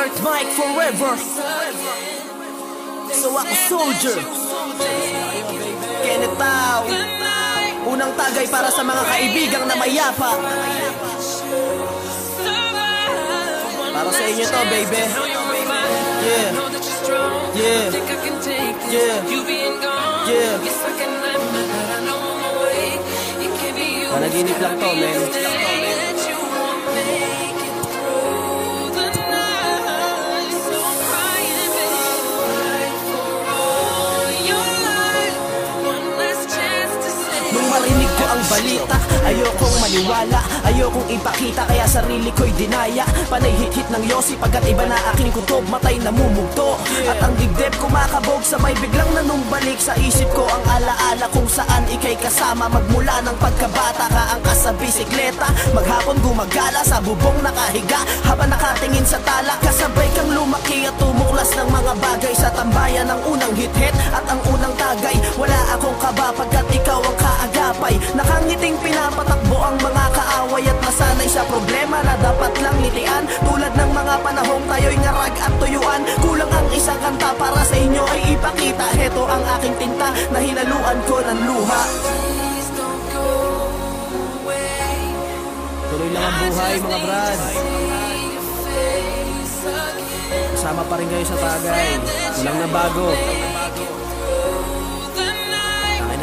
Kurt Mike forever. So ako soldier Kenneth Tao, unang tagay para sa mga kaibigang na mayapa. Para sa inyo to, baby. Yeah. Yeah. Yeah. Yeah. Panaginip lang to, man. Marinig ko ang balita, ayokong maniwala, ayokong ipakita, kaya sarili ko'y dinaya. Panay hit-hit ng yosi, pagkat iba na aking kutob, matay namumugto. At ang dibdib kumakabog, sabay biglang nanumbalik sa isip ko ang alaala kung saan ika'y kasama. Magmula ng pagkabata ka angkas sa bisikleta, maghapon gumagala sa bubong nakahiga, habang nakatingin sa tala, kasabay kang lumaki at tumuklas ng mga bagay sa tambayan ng unang hit-hit at ang unang tagay. Wala akong kaba pagkat ikaw ang kaagapay, nakangiting pinapatakbo ang mga kaaway at nasanay sa problema na dapat lang ngitian. Tulad ng mga panahong tayo'y ngarag at tuyuan, kulang ang isang kanta para sa inyo ay ipakita. Heto ang aking tinta na hinaluan ko ng luha. Tuloy lang ang buhay, mga brad. Kasama pa rin kayo sa tagay, walang nabago.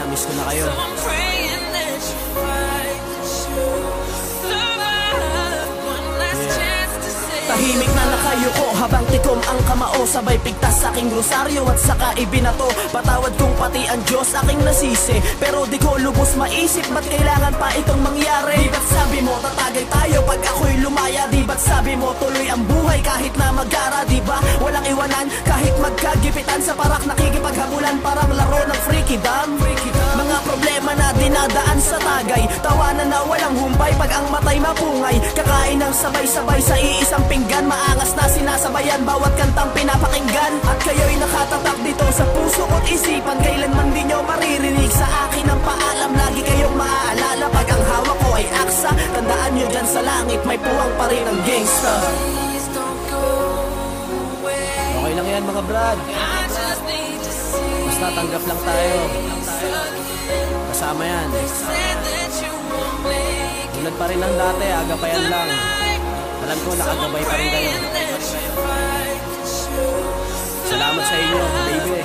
Miss ko na kayo. Tahimik na nakayuko habang tikom ang kamao, sabay pigtas sa aking rosaryo at saka ibinato. Patawad kong pati ang Diyos aking nasisi, pero di ko lubos maisip ba't kailangan pa itong mangyari. Di ba't sabi mo tatagay tayo pag ako'y lumaya? Di ba't sabi mo tuloy ang buhay kahit na mag-ara? Di ba walang iwanan kahit magkagipitan sa parak, nakikipaghabulan parang laro ng freaky dam. Mga problema na dinadaan sa tagay, tawanan na walang humpay pag ang matay mapungay. Kakain ng sabay-sabay sa iisang pinggan, maangas na sinasabayan bawat kantang pinapakinggan. At kayo'y nakatatak dito sa puso ko't isipan, kailanman di nyo maririnig sa akin ang paalam. Lagi kayong maaalala pag ang hawak ko ay aksa, tandaan nyo dyan sa langit may puwang pa rin ang gangsta. Okay lang yan, mga brad, basta tanggap lang tayo, kasama yan. Tulad pa rin ng dati, agapayan lang. Alam ko nakagabay pa rin kayo. Salamat sa inyo, baby.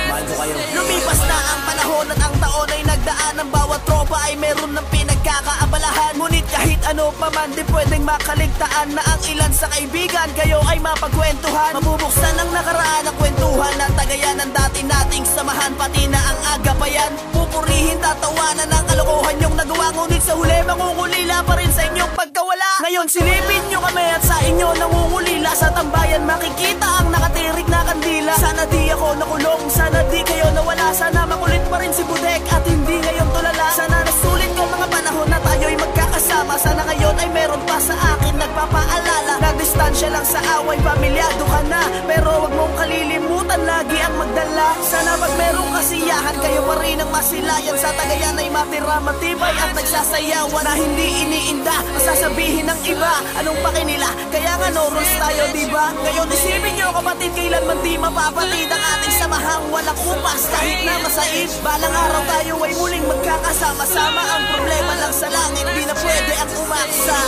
Mahal ko kayo. Lumipas na ang panahon at ang taon ay nagdaan. Ang bawat tropa ay meron ng pinagkakaabalahan. Ngunit kahit ano pa man, di pwedeng makaligtaan na ang ilan sa kaibigan kayo ay mapagkwentuhan. Mabubuksan ang nakaraan ang kwentuhan na tagayan ng dati nating samahan, pati na ang agapayan. Pupurihin, tatawanan ang kalokohan yung nagawa, ngunit sa huli mangungulila pa rin sa inyong pagkawala. Ngayon silipin nyo kami at sa inyo nangungulila. Sa tambayan makikita ang nakatirik na kandila. Sana di ako nakulong, sana di kayo nawala. Sana makulit pa rin si Budek at hindi ngayon tulala. Sana nasulit ko mga panahon na tayo'y magkakasama. Sana ngayon ay meron pa sa akin nagpapaalala na distansya lang sa away, pamilyado ka na, pero wag mong kalilimutan lagi ang magdala. Sana pag merong kasiyahan kayo pa rin ang masilayan. Sa tagayan ay matira matibay at nagsasayawan, na hindi iniinda masasabihin ng iba. Anong paki nila? Kaya nga no rules tayo, diba? Ngayon isipin nyo kapatid, kailanman di mapapatid ang ating samahang walang upas kahit na masait. Balang araw tayo ay muling magkakasama-sama. Ang problema lang sa langit, di na pwede ang umaksa.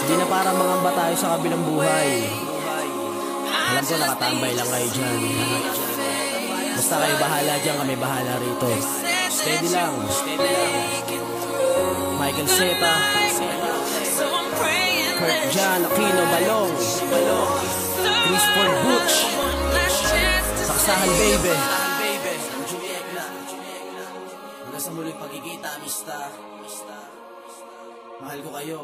Di na para mangamba tayo sa kabilang buhay. Alam ko nakatambay lang kayo dyan. Basta kayo bahala dyan, kami bahala rito. Steady lang, steady lang. Michael Zeta, Kurt Jan, Aquino, Balong, Christopher Butch, Saksahan baby. Hanggang sa muling pagkikita, amista. Mahal ko kayo.